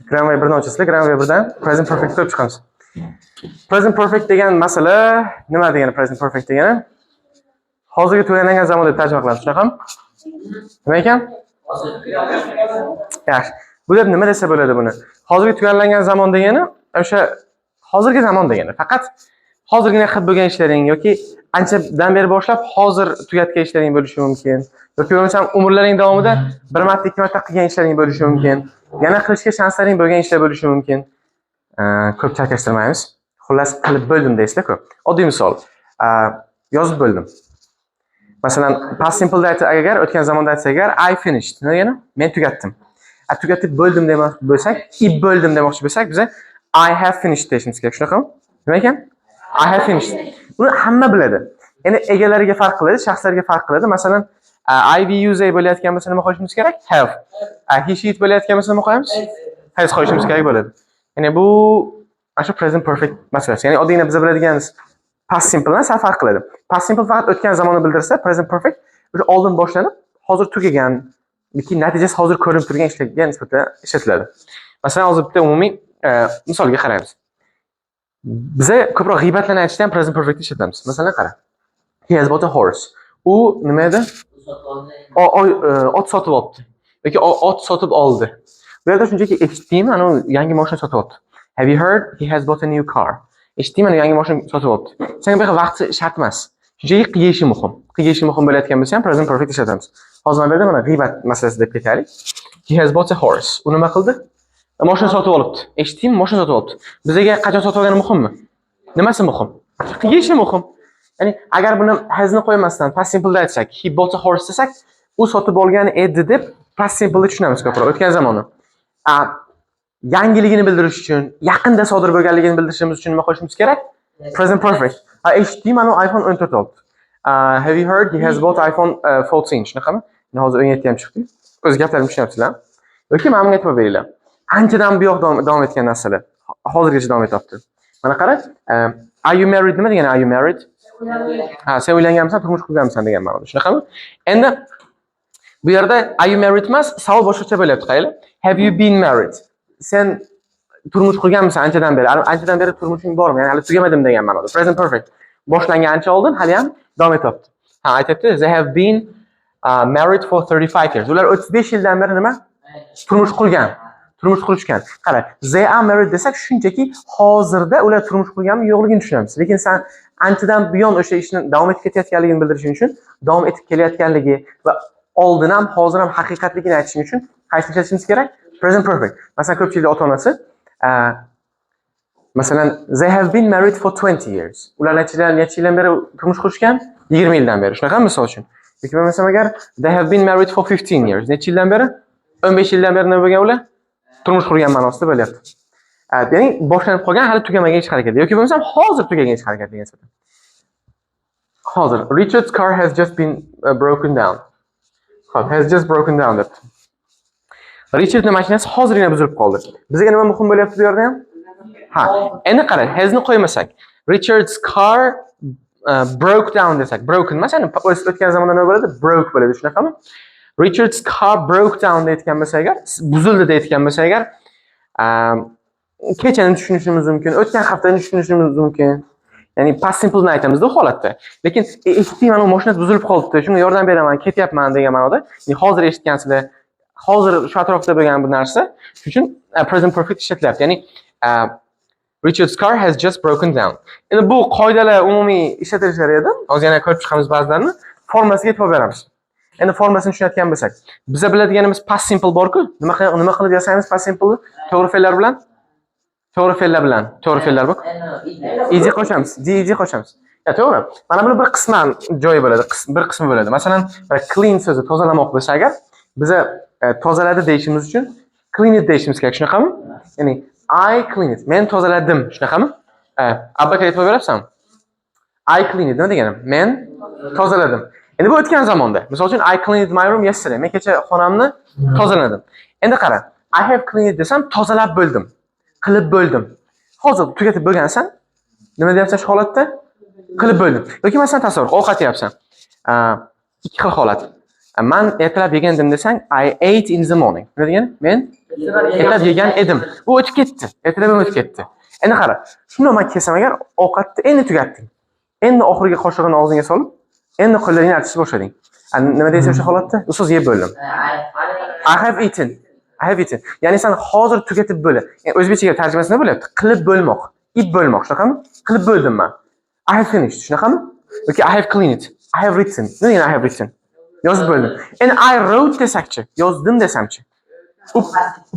Grammar 1 dan ochasizlar, Grammar 1 dan present perfect ko'rib chiqamiz. Present perfect degan masala nima degani present perfect degani? Hozirgi tugalangan zamon deb tarjima qilamiz, shunaqami? Nima ekan? Yaxshi. Bu deb nima desa bo'ladi buni? Hozirgi tugalangan zamon degani o'sha hozirgi zamon degani. Faqat hozirgina qilib bo'lgan ishlaring yoki anchadan beri boshlab hozir tugatgan ishlaring bo'lishi mumkin. Yoki bo'lmasam umrlaring davomida bir marta, ikki marta qilgan ishlaring bo'lishi mumkin. Yana qilishga shanslaring bo'lgan ishlar bo'lishi mumkin. Ko'p chalkashtirmaymiz. Xullas qilib bo'ldim deysizlar ko'p. Oddiy misol. Yozib bo'ldim. Masalan, past simple aytsa agar o'tgan zamonda aytsa agar I finished. Nima degani? Men tugatdim. Tugatib bo'ldim demoqchi bo'lsak, bo'ldim demoqchi bo'lsak, biz I have finished deyishimiz kerak. Shunaqami? Nima ekan? I have finished. Buni hamma biladi. Endi egalariga farq qiladi, shaxslarga farq qiladi. Masalan, I we use bo'layotgan bo'lsa nima qo'yishimiz kerak? Have. He she it bo'layotgan bo'lsa nima qo'yamiz? Has qo'yishimiz kerak bo'ladi. Ya'ni bu mana shu present perfect masalasi. Ya'ni oddiyna biz biladiganimiz past simple bilan sal farq qiladi. Past simple faqat o'tgan zamonni bildirsa, present perfect o'sha oldin boshlanib, hozir tugagan, yoki natijasi hozir ko'rinib turgan ishlarga nisbatan ishlatiladi. Masalan, hozir bitta umumiy misolga qaraymiz. Biza ko'proq g'iybatlarni aytishda ham present perfect ishlatamiz. Masalan, qara. He has bought a horse. U nima edi? Ot sotib oldi. Yoki ot sotib oldi. Bu yerda shunchaki eshitdim, ana yangi mashina sotib oldi. Have you heard? He has bought a new car. Eshitdim, ana yangi mashina sotib oldi. Senga bu yerda vaqt shart emas. Shunchaki qiyishi muhim. Qiyishi muhim bo'layotgan bo'lsa ham present perfect ishlatamiz. Hozir mana bu yerda mana g'iybat masalasi deb ketaylik. He has bought a horse. U nima qildi? Mashina sotib olibdi. Eshitdim, mashina sotib olibdi. Bizga qachon sotib olgani muhimmi? Nimasi muhim? Qiyishi muhim. Ya'ni agar buni hasni qo'ymasdan past simple da aytsak, he bought a horse desak, u sotib olgan edi deb past simple da tushunamiz ko'proq o'tgan zamonni. Yangiligini bildirish uchun, yaqinda sodir bo'lganligini bildirishimiz uchun nima qo'shishimiz kerak? Present perfect. Eshitdim, mana iPhone 14 oldi. Have you heard? He has bought iPhone 14. Shunaqami? Hozir 17 ham chiqdi. O'z gaplarimni tushunyapsizlar? Yoki men menga aytib beringlar. Anchadan buyoq davom etgan narsalar hozirgacha davom etyapti. Mana qara, are you married nima degani? Are you married? Sen uylanganmisan, turmush qurganmisan degan ma'noda. Shunaqami? Endi bu yerda are you married emas, savol boshqacha bo'lyapti, qaranglar. Have you been married? Sen turmush qurganmisan anchadan beri? Anchadan beri turmushing bormi? Ya'ni hali tugamadim degan ma'noda. Present perfect. Boshlangan ancha oldin, hali ham davom etyapti. Aytibdi, they have been married for 35 years. Ular 35 yildan beri nima? Turmush qurgan. Turmush qurishgan. Qara, they are married desak shunchaki hozirda ular turmush qurganmi yo'qligini tushunamiz. Lekin sen anchadan buyon o'sha ishni davom etib ketayotganligini bildirish uchun, davom etib kelayotganligi va oldin ham hozir ham haqiqatligini aytish uchun qaysi ishlatishimiz kerak? Present perfect. Masalan, ko'pchilik ota-onasi masalan, they have been married for 20 years. Ular necha yildan beri turmush qurishgan? 20 yildan beri. Shunaqa misol uchun. Yoki bo'lmasam agar they have been married for 15 years. Necha yildan beri? 15 yildan beri nima bo'lgan ular? Turmush qurgan ma'nosida bo'lyapti. Ya'ni boshlanib qolgan, hali tugamagan ish harakati yoki bo'lmasam hozir tugagan ish harakatiga nisbatan. Hozir Richard's car has just been broken down. Xo'p, has just broken down deb. Richardning mashinasi hozirgina buzilib qoldi. Bizga nima muhim bo'lyapti bu yerda ham? Endi qara, hasni qo'ymasak. Richard's car broke down desak, broken emas, ya'ni o'tgan zamonda nima bo'ladi? Broke bo'ladi, shunaqami? Richard's car broke down deyotgan bo'lsa agar, buzildi deyotgan bo'lsa agar, kechani tushunishimiz mumkin, o'tgan haftani tushunishimiz mumkin. Ya'ni past simple ni aytamiz bu holatda. Lekin eshitdim, mana mashinasi buzilib qoldi, shunga yordam beraman, ketyapman degan ma'noda. Ya'ni hozir eshitgansizlar, hozir shu atrofda bo'lgan bu narsa, shuning uchun present perfect ishlatilyapti. Ya'ni Richard's car has just broken down. Endi bu qoidalar umumiy ishlatilishlari edi. Hozir yana ko'rib chiqamiz ba'zilarini. Formasiga e'tibor beramiz. Endi formasini tushunayotgan bo'lsak, biza biladiganimiz past simple bor-ku, nima qilib yasaymiz past simple to'g'ri fe'llar bilan? To'g'ri fe'llar bilan. To'g'ri fe'llar bor. Ed qo'shamiz, did qo'shamiz. Ya to'g'ri. Mana buni bir qisman joyi bo'ladi, bir qismi bo'ladi. Masalan, clean so'zi tozalamoq bo'lsa agar, biza tozaladi deyishimiz uchun clean it deyishimiz kerak, shunaqami? Ya'ni I clean it. Men tozaladim, shunaqami? Abbaka e'tibor berapsanmi? I clean it nima degani? Men tozaladim. Endi bu o'tgan zamonda. Misol uchun I cleaned my room yesterday. Men kecha xonamni tozaladim. Endi qara, I have cleaned desam tozalab bo'ldim. Qilib bo'ldim. Hozir tugatib bo'lgansan, nima deyapsan shu holatda? Qilib bo'ldim. Yoki masalan tasavvur, ovqat yeyapsan. Ikki xil holat. Men ertalab yegandim desang I ate in the morning. Nima degani? Men Ertalab yegan edim. Bu o'tib ketdi. Ertalab ham o'tib ketdi. Endi qara. Shuni men kelsam agar ovqatni endi tugatding. Endi oxirgi qoshiqni og'zingga solib, endi qo'llaringni artishni boshlading. Nima deysiz o'sha holatda? Ustoz yeb bo'ldim. I have eaten. I have eaten. Ya'ni sen hozir tugatib bo'la. Yani o'zbekchaga tarjimasi nima bo'lyapti? Qilib bo'lmoq. Ib bo'lmoq, shunaqami? Qilib bo'ldim men. I have finished, shunaqami? Yoki I have cleaned. I have written. Nima degani I have written? Yozib bo'ldim. Endi I wrote desakchi, yozdim desamchi. U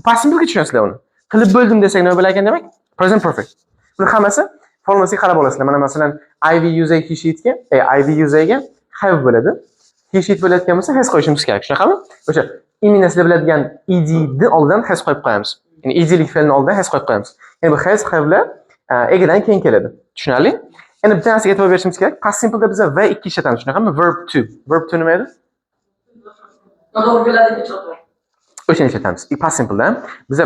past simplga tushunasizlar uni. Qilib bo'ldim desak nima bo'lar ekan demak? Present perfect. Buni hammasi formulasiga qarab olasizlar. Mana masalan I will use a he sheetga, I will use ga have bo'ladi. He sheet bo'layotgan bo'lsa has qo'yishimiz kerak, shunaqami? O'sha imminent sizlar biladigan ed ni oldidan has qo'yib qo'yamiz. Ya'ni edlik fe'lini oldidan has qo'yib qo'yamiz. Ya'ni bu has have'lar egidan keyin keladi. Tushunarli? Endi bitta narsaga e'tibor berishimiz kerak. Past simple'da biz va 2 ishlatamiz, shunaqami? Verb to. Verb to nima edi? O'shani ishlatamiz. Past simple'da biz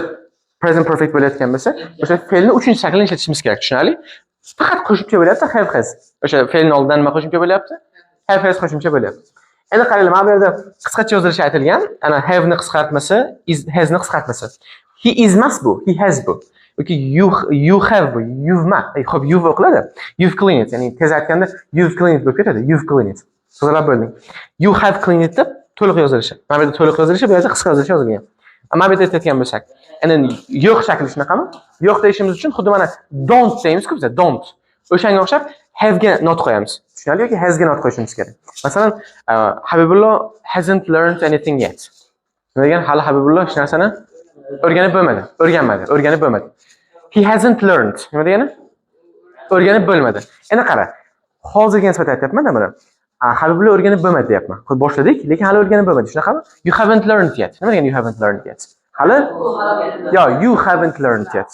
present perfect bo'layotgan bo'lsa, o'sha fe'lni 3-chi shaklini ishlatishimiz kerak, tushunarli? Faqat qo'shimcha bo'lyapti, have has. O'sha fe'lning oldidan nima qo'shimcha bo'lyapti? Have has qo'shimcha bo'lyapti. Endi qaranglar, mana bu yerda qisqacha yozilishi aytilgan. Ana have ni qisqartmasi, has ni qisqartmasi. He is emas bu, he has bu. Yoki you have bu, you've ma. Xo'p, you've o'qiladi. You've cleaned it. Ya'ni tez aytganda you've cleaned it bo'lib ketadi. You've cleaned it. So'zlab bo'lding. You have cleaned it deb to'liq yozilishi. Mana bu yerda to'liq yozilishi, bu yerda qisqa yozilishi yozilgan. Mana bu yerda aytayotgan bo'lsak, endi yo'q shakli shunaqami? Yo'q deyishimiz uchun xuddi mana don't deymiz-ku biz, don't. O'shanga o'xshab have ga not qo'yamiz. Tushunarli yoki has ga not qo'yishimiz kerak. Masalan, Habibullo hasn't learned anything yet. Nima degan? Hali Habibullo hech narsani o'rganib bo'lmadi, o'rganib bo'lmadi. He hasn't learned. Nima degani? O'rganib bo'lmadi. Endi qara. Hozirga nisbatan aytyapman-da buni. Habibullo o'rganib bo'lmadi deyapman. Boshladik, lekin hali o'rganib bo'lmadi. Shunaqami? You haven't learned yet. Nima degani you haven't learned yet? Hali? Yo, you haven't learned yet.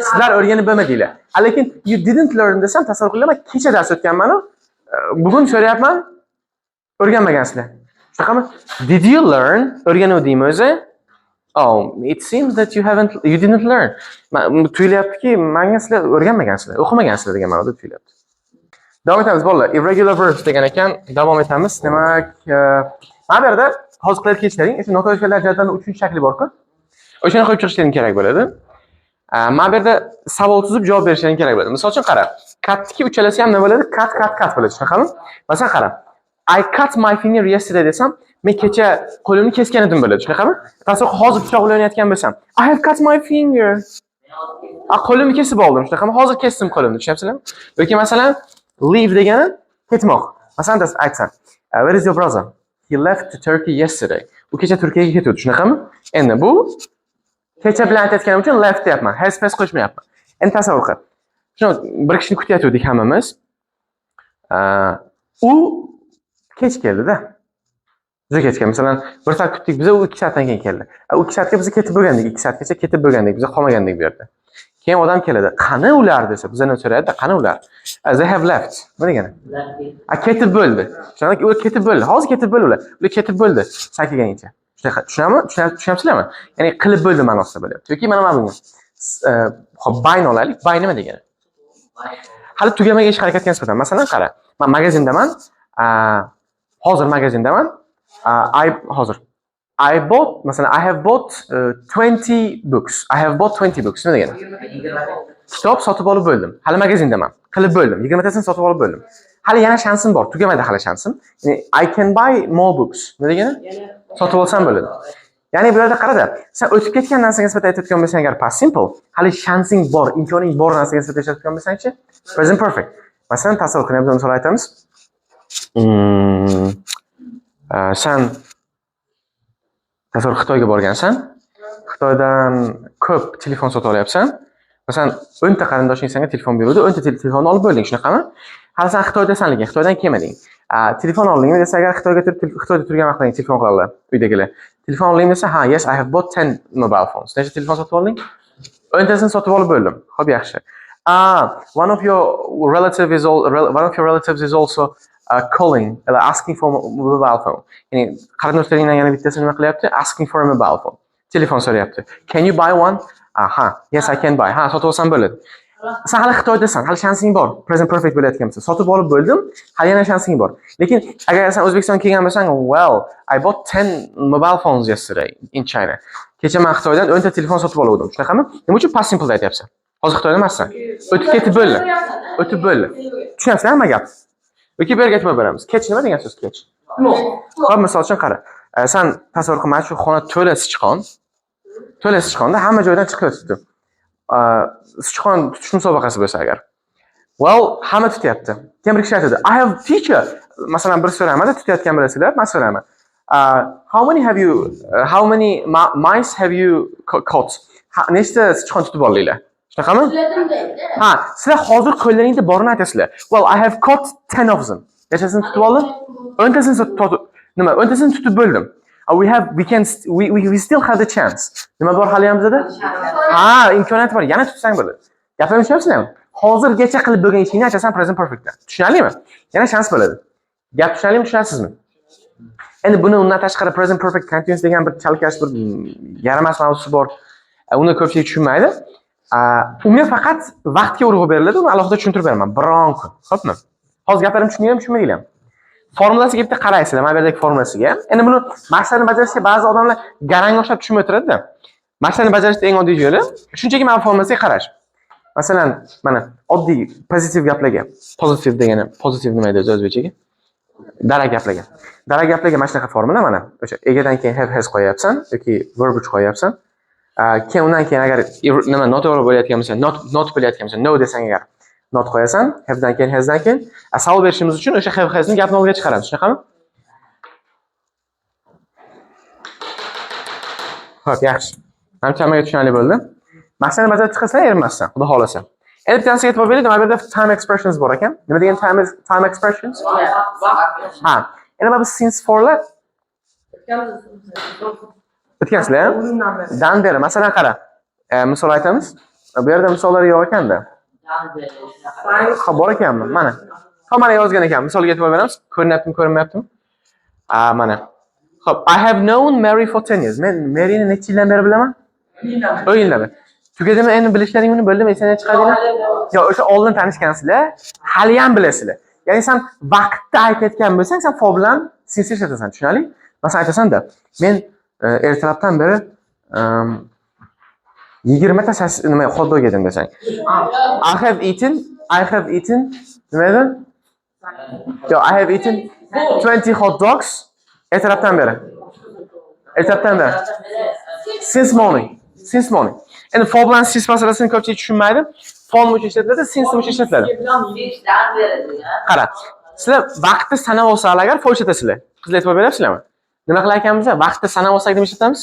Sizlar o'rganib bo'lmadinglar. Lekin you didn't learn desam, tasavvur qilaman, kecha dars o'tganman-ku. Bugun so'rayapman, o'rganmagansizlar. Shunaqami? Did you learn? O'rganuvdingmi o'zi? Oh, it seems that you didn't learn. Tuyulyaptiki, menga sizlar o'rganmagansizlar, o'qimagansizlar degan ma'noda tuyulyapti. Davom etamiz bolalar. Irregular verbs degan ekan, davom etamiz. Demak, mana bu yerda hozir qilayotgan ishlaring, o'sha noto'g'ri fe'llar jadvalining 3-chi shakli bor-ku. O'shani qo'yib chiqishlaring kerak bo'ladi. Mana bu yerda savol tuzib javob berishlaring kerak bo'ladi. Misol uchun qara. Katniki uchalasi ham nima bo'ladi? Kat bo'ladi, shunaqami? Masalan qara. I cut my finger yesterday desam, men kecha qo'limni kesgan edim bo'ladi, shunaqami? Tasavvur hozir pichoq bilan o'ynayotgan bo'lsam, I have cut my finger. Qo'limni kesib oldim, shunaqami? Hozir kesdim qo'limni, tushunyapsizlarmi? Yoki masalan, leave degani ketmoq. Masalan, aytsam, where is your brother? He left to Turkey yesterday. U kecha Turkiyaga ketdi, shunaqami? Endi bu kecha bilan aytayotganim uchun left deyapman. Has qo'shmayapman. Endi tasavvur qil. Shuni bir kishini kutyaptik hammamiz. U kech keldi-da. Juda kech keldi. Masalan, bir soat kutdik biz, u 2 soatdan keyin keldi. U 2 soatga biz ketib bo'lgandik, 2 soatgacha ketib bo'lgandik, biz qolmagandik bu yerda. Keyin odam keladi. Qani ular desa, bizdan so'raydi, qani ular? They have left. Nima degani? Ketib bo'ldi. Tushunarli, u ketib bo'ldi. Hozir ketib bo'ldi ular. Ular ketib bo'ldi, san kelganicha. Tushunamsizlarmi? Ya'ni qilib bo'ldi ma'nosida bo'lyapti. Yoki mana bunga. Xo'p, bayni olaylik. Bay nima degani? Hali tugamagan ish harakatga nisbatan. Masalan, qara. Men magazindaman. Hozir magazindaman. I have bought 20 books. I have bought 20 books. Nima degani? Kitob sotib olib bo'ldim. Hali magazindaman. Qilib bo'ldim. 20 tasini sotib olib bo'ldim. Hali yana shansim bor. Tugamadi hali shansim. Ya'ni I can buy more books. Nima degani? Sotib olsam bo'ladi. Ya'ni bu yerda qarada, sen o'tib ketgan narsaga nisbatan aytayotgan bo'lsang agar past simple, hali shansing bor, imkoning bor narsaga nisbatan aytayotgan bo'lsang-chi, present perfect. Masalan, tasavvur qiling, misol aytamiz. Sen tasavvur Xitoyga borgansan. Xitoydan ko'p telefon sotib olyapsan. Masalan, 10 ta qarindoshing senga telefon berdi, 10 ta telefonni olib bo'lding, shunaqami? Hali sen Xitoydasan lekin Xitoydan kelmading. Telefon oldingmi desa agar Xitoyda turgan vaqtda telefon qiladilar uydagilar. Telefon olding desa, ha, yes, I have bought 10 mobile phones. Necha telefon sotib olding? 10 tasini sotib olib bo'ldim. Xo'p, yaxshi. One of your relatives is also calling, asking for a mobile phone. Ya'ni qarindoshlaringdan yana bittasi nima qilyapti? Asking for a mobile phone. Telefon so'rayapti. Can you buy one? Yes, I can buy. Sotib olsam bo'ladi. Sen hali Xitoydasan, hali shansing bor. Present perfect bo'layotgan bo'lsa, sotib olib bo'ldim, hali yana shansing bor. Lekin agar sen O'zbekistonga kelgan bo'lsang, well, I bought 10 mobile phones yesterday in China. Kecha men Xitoydan 10 ta telefon sotib olgandim. Shunaqami? Nima uchun past simple aytyapsan? Hozir Xitoyda emassan. O'tib ketib bo'ldi. O'tib bo'ldi. Tushunyapsizmi nima gap? Yoki bu yerga aytib beramiz. Kech nima degan so'z kech? Hop, misol uchun qara. Sen tasavvur qil, mana shu xona to'la sichqon. To'la sichqonda hamma joydan chiqib turibdi. Sichqon tutish musobaqasi bo'lsa agar. Well, hamma tutyapti. Kim bir kishi aytadi, I have teacher. Masalan, bir so'ramada tutayotgan bilasizlar, men so'raman. How many mice have you caught? Nechta sichqon tutib oldinglar? Shunaqami? Ha, sizlar hozir qo'llaringizda borini aytasizlar. Well, I have caught 10 of them. Nechasini tutib oldim? 10tasini nima? 10tasini tutib bo'ldim. We still have the chance. Nima bor hali ham bizda? Ha, imkoniyat bor. Yana tutsang bo'ladi. Gaplarni tushunyapsizlarmi? Hozirgacha qilib bo'lgan ishingni aytasan present perfectda. Tushunarlimi? Yana shans bo'ladi. Gap tushunarlimi, tushunasizmi? Endi buni undan tashqari present perfect continuous degan bir chalkash bir yaramas mavzusi bor. Uni ko'pchilik tushunmaydi. Unga faqat vaqtga urg'u beriladi, uni alohida tushuntirib beraman. Biron kun. Xo'pmi? Hozir gaplarim tushundingizmi, tushunmadingizmi? Formulasiga bitta qaraysizlar, mana bu yerdagi formulasiga. Endi buni maqsadni bajarishga ba'zi odamlar garang o'xshab tushunmay o'tiradi-da. Maqsadni bajarishning eng oddiy yo'li shunchaki mana formulasiga qarash. Masalan, mana oddiy pozitiv gaplarga, pozitiv degani, pozitiv nima deydi o'zbekchaga? Darak gaplarga. Darak gaplarga mana shunaqa formula mana. O'sha egadan keyin have has qo'yapsan yoki verb uch qo'yapsan. Keyin undan keyin agar nima noto'g'ri bo'layotgan bo'lsa, not bo'layotgan bo'lsa, no desang agar not qo'yasan, have dan keyin has dan keyin savol berishimiz uchun o'sha have hasni gapni oldiga chiqaramiz. Shunaqami? Xo'p, yaxshi. Menimcha hammaga tushunarli bo'ldi. Maqsadni bajarib chiqasizlar, erinmasdan, xudo xolasa. Endi bittasiga e'tibor bering, nima berdi? Time expressions bor ekan. Nima degan time expressions? Ha. Endi mana bu since for'lar o'tkansizlar. Dan beri, masalan qara. Misol aytamiz. Bu yerda misollar yo'q ekanda. Ha, bor ekanmi? Mana. Ha, mana yozgan ekan. Misolga e'tibor beramiz. Ko'rinyaptimi, ko'rinmayaptimi? Mana. Xo'p, I have known Mary for 10 years. Men Maryni necha yildan beri bilaman? O'yinlari. Tugadimi endi bilishlaringni bildim, esingdan chiqardinglar? Yo'q, o'sha oldin tanishgansizlar, hali ham bilasizlar. Ya'ni sen vaqtda aytayotgan bo'lsang, sen for bilan since ishlatasan, tushunarli? Masalan aytasan-da, men ertalabdan beri 20 ta nima hot dog yedim desang. I have eaten nima edi? Yo, I have eaten 20 hot dogs ertalabdan beri. Ertalabdan beri. Since morning. Endi for bilan since masalasini ko'pchilik tushunmaydi. For much ishlatiladi, since much ishlatiladi. Qara. Sizlar vaqtni sanab olsanglar agar for ishlatasizlar. Qizlar e'tibor beryapsizlarmi? Nima qilar ekanmiz? Vaqtni sanab olsak deb ishlatamiz?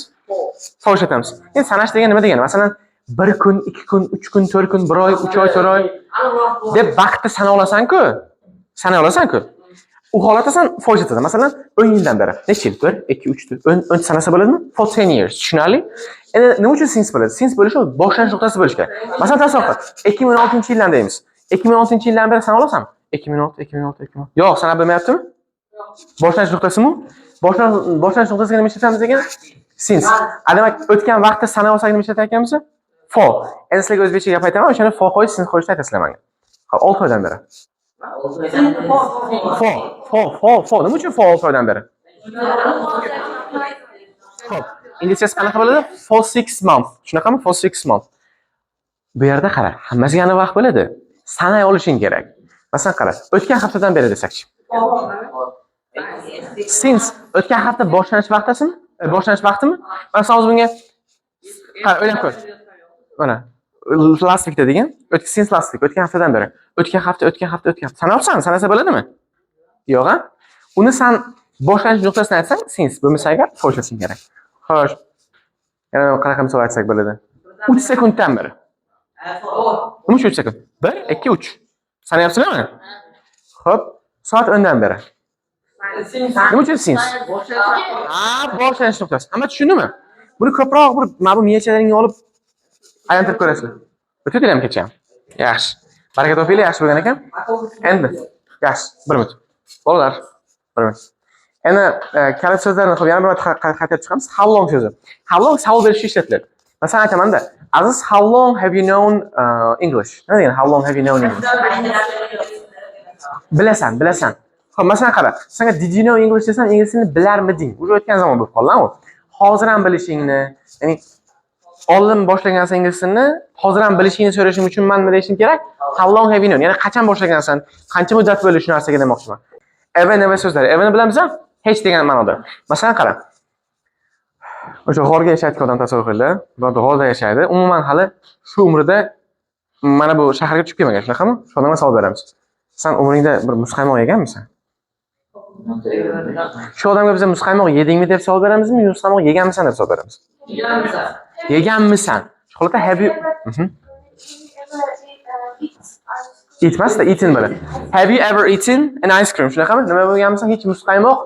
For ishlatamiz. Endi sanash degan nima degani? Masalan, 1 kun, 2 kun, 3 kun, 4 kun, 1 oy, 3 oy, 4 oy deb vaqtni sanab olasan-ku. Sanay olasan-ku. U holatda sen for ishlatasan. Masalan, 10 yildan beri. Necha yil? 1, 2, 3, 4 sanasa bo'ladimi? For 10 years. Tushunarli? Endi nima uchun since bo'ladi? Since bo'lishi boshlanish nuqtasi bo'lishi kerak. Masalan, tasavvur qil. 2016-yildan deymiz. 2016-yildan beri sana olasanmi? 2016. Yo'q, sanab bo'lmayaptimi? Boshlanish nuqtasimi? Boshlanish nuqtasiga nima ishlatamiz degan? Since. Demak, o'tgan vaqtda sanab olsak nima ishlatayotganmiz? For. Endi sizlarga o'zbekcha gap aytaman, o'shani for qo'yish, since qo'yishni aytasizlar menga. Xo'p, 6 oydan beri. For. Nima uchun for 6 oydan beri? Xo'p. Inglizchasi qanaqa bo'ladi? For 6 months. Shunaqami? For 6 months. Bu yerda qara, hammasiga aniq vaqt bo'ladi. Sanay olishing kerak. Masalan qara, o'tgan haftadan beri desakchi. Since o'tgan hafta boshlanish vaqtasimi? Boshlanish vaqtimi? Masalan, hozir bunga qara, o'ylab ko'r. Mana last week degan. Since last week, o'tgan haftadan beri. O'tgan hafta. Sanayapsan, sanasa bo'ladimi? Yo'q, ha? Uni sen boshlanish nuqtasini aytsang, since bo'lmasa agar for ishlatishing kerak. Xo'sh. Yana qanaqa misol aytsak bo'ladi? 3 sekunddan beri. Nima uchun 3 sekund? 1, 2, 3. Sanayapsizlarmi? Xo'p, soat 10dan beri. Nima uchun since? Boshlanish nuqtasi. Hamma tushundimi? Buni ko'proq bir mana bu miyachalaringni olib aylantirib ko'rasizlar. O'tdinglarmi kecha? Yaxshi. Baraka topinglar, yaxshi bo'lgan ekan. Endi yaxshi, 1 minut. Bolalar, 1 minut. Endi kalit so'zlarni yana bir marta qaytarib chiqamiz. How long so'zi. How long savol berishga ishlatiladi. Masalan aytaman-da, Aziz, how long have you known English? Nima degani? How long have you known English? Bilasan. Xo'p, masalan qara. Senga did you know English desam, ingliz tilini bilarmiding? Уже o'tgan zamon bo'lib qoldi-ku. hozir ham bilishingni, ya'ni oldin boshlagansan ingliz tilini, hozir ham bilishingni so'rashim uchun men nima deyishim kerak? How long have you known? Ya'ni qachon boshlagansan? Qancha muddat bo'ldi shu narsaga demoqchiman. Ever never so'zlari. Everni bilamizmi? Hech degan ma'noda. Masalan, qarang. O'sha g'orga yashayotgan odam tasavvur qilinglar. Bu g'orda yashaydi. Umuman hali shu umrida mana bu shaharga tushib kelmagan, shunaqami? Shu odamga savol beramiz. Sen umringda bir muzqaymoq yeganmisan? Shu odamga biz muzqaymoq yedingmi deb savol beramizmi, yoki muzqaymoq yeganmisan deb savol beramiz? Yeganmisan. Yeganmisan. Shu holatda have you eatmasda eaten bo'la. Have you ever eaten an ice cream? Shunaqami? Nima bo'lganmisan? Hech muzqaymoq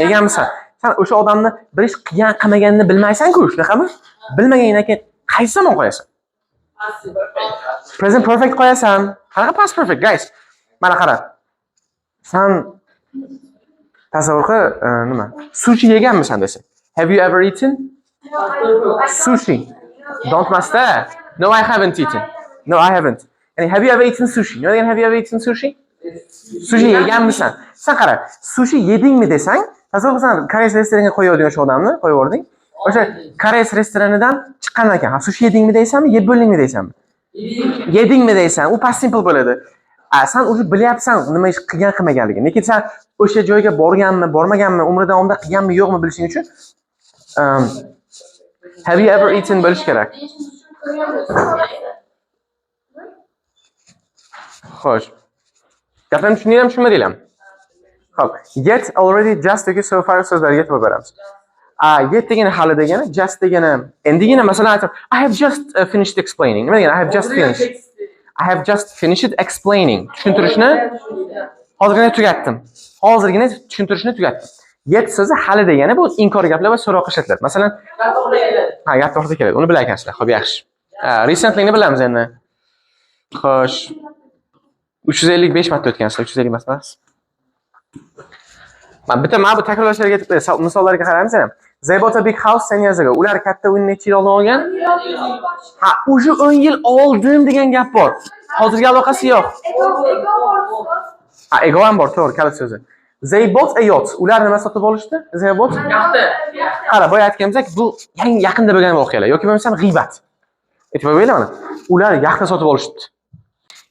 yeganmisan? Sen o'sha odamni bir ish qilgan qilmaganini bilmaysan-ku, shunaqami? Bilmaganingdan keyin qaysi zamon qo'yasan? Present perfect qo'yasan. Qanaqa past perfect, guys? Mana qara. Sen tasavvur qil, nima? Sushi yeganmisan desa. Have you ever eaten sushi? Don't master. No, I haven't eaten. No, I haven't. Yani have you ever eaten sushi? Nima degan have you ever eaten sushi? Sushi yeganmisan? Sen qara, sushi yedingmi desang, tasavvur qilsan, koreys restoraniga qo'yadigan o'sha odamni qo'yib yubording. O'sha koreys restoranidan chiqqandan keyin, sushi yedingmi deysanmi, yeb bo'ldingmi deysanmi? Yedingmi deysan, u past simple bo'ladi. Sen o'sha bilyapsan nima ish qilgan qilmaganligini. Lekin sen o'sha joyga borganmi, bormaganmi, umri davomida qilganmi, yo'qmi bilishing uchun have you ever eaten bo'lish kerak. Xo'sh. Gapim tushundinglarmi, tushunmadinglarmi? Xo'p, yet already just yoki so far so'zlarga e'tibor beramiz. Yet degani hali degani, just degani endigina, masalan aytib, I have just finished explaining. Nima degani? I have just finished. I have just finished explaining. Tushuntirishni hozirgina tugatdim. Hozirgina tushuntirishni tugatdim. Yet so'zi hali degani bu inkor gaplar va so'roq ishlatiladi. Masalan, gap to'g'ri keladi. Uni bilar ekansizlar. Xo'p, yaxshi. Recently'ni bilamiz endi. Xo'sh. 355 marta o'tgansizlar, 350 emas. Mana bu takrorlashlarga misollarga qaraymiz ham. They bought a big house 10 years ago. Ular katta uyni necha yil oldin olgan? O'sha 10 yil oldin degan gap bor. Hozirga aloqasi yo'q. Ego ham bor, to'g'ri, kalit so'zi. They bought a yacht. Ular nima sotib olishdi? They bought Yaxshi. Qara, boya aytganimdek, bu yaqinda bo'lgan voqealar yoki bo'lmasam g'iybat. E'tibor beringlar mana. Ular yaxta sotib olishdi.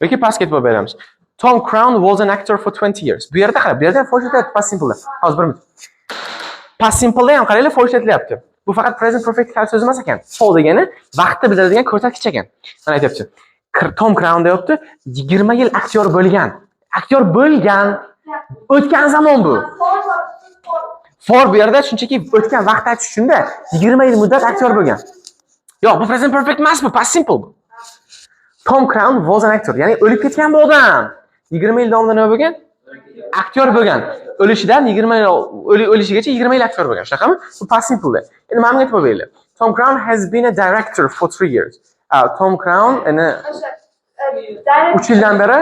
Yoki pastga e'tibor beramiz. Tom Crown was an actor for 20 years. Bu yerda qara, bu yerda foydalanadi past simple. Hozir bir minut. Past simple ham qaranglar foydalanyapti. Bu faqat present perfect kalit so'z emas ekan. For degani vaqtni bildiradigan ko'rsatkich ekan. Mana aytyapti. Tom Crown deyapti, 20 yil aktyor bo'lgan. Aktyor bo'lgan. O'tgan zamon bu. For bu yerda shunchaki o'tgan vaqt aytish uchunda 20 yil muddat aktyor bo'lgan. Yo'q, bu present perfect emas, bu past simple bu. Tom Crown was an actor, ya'ni o'lib ketgan bu odam. 20 yil davomida nima bo'lgan? Aktyor bo'lgan. O'lishidan 20 yil o'lishigacha 20 yil aktyor bo'lgan. Shunaqami? Bu past simple. Endi menga aytib beringlar. Tom Crown has been a director for 3 years. Tom Crown eni 3 yildan beri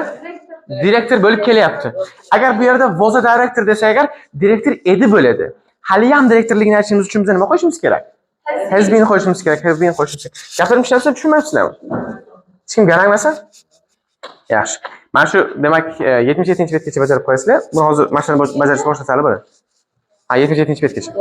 direktor bo'lib kelyapti. Agar bu yerda was a director desa agar, direktor edi bo'ladi. Hali ham direktorligini aytishimiz uchun biz nima qo'yishimiz kerak? Has been qo'yishimiz kerak, have been qo'yishimiz kerak. Gapirim tushunsa tushunmayapsizlarmi? Hech kim garangmasa? Yaxshi. Mana shu demak 77-betgacha bajarib qo'yasizlar. Buni hozir mashinani bajarish boshlasanglar bo'ladi. 77-betgacha.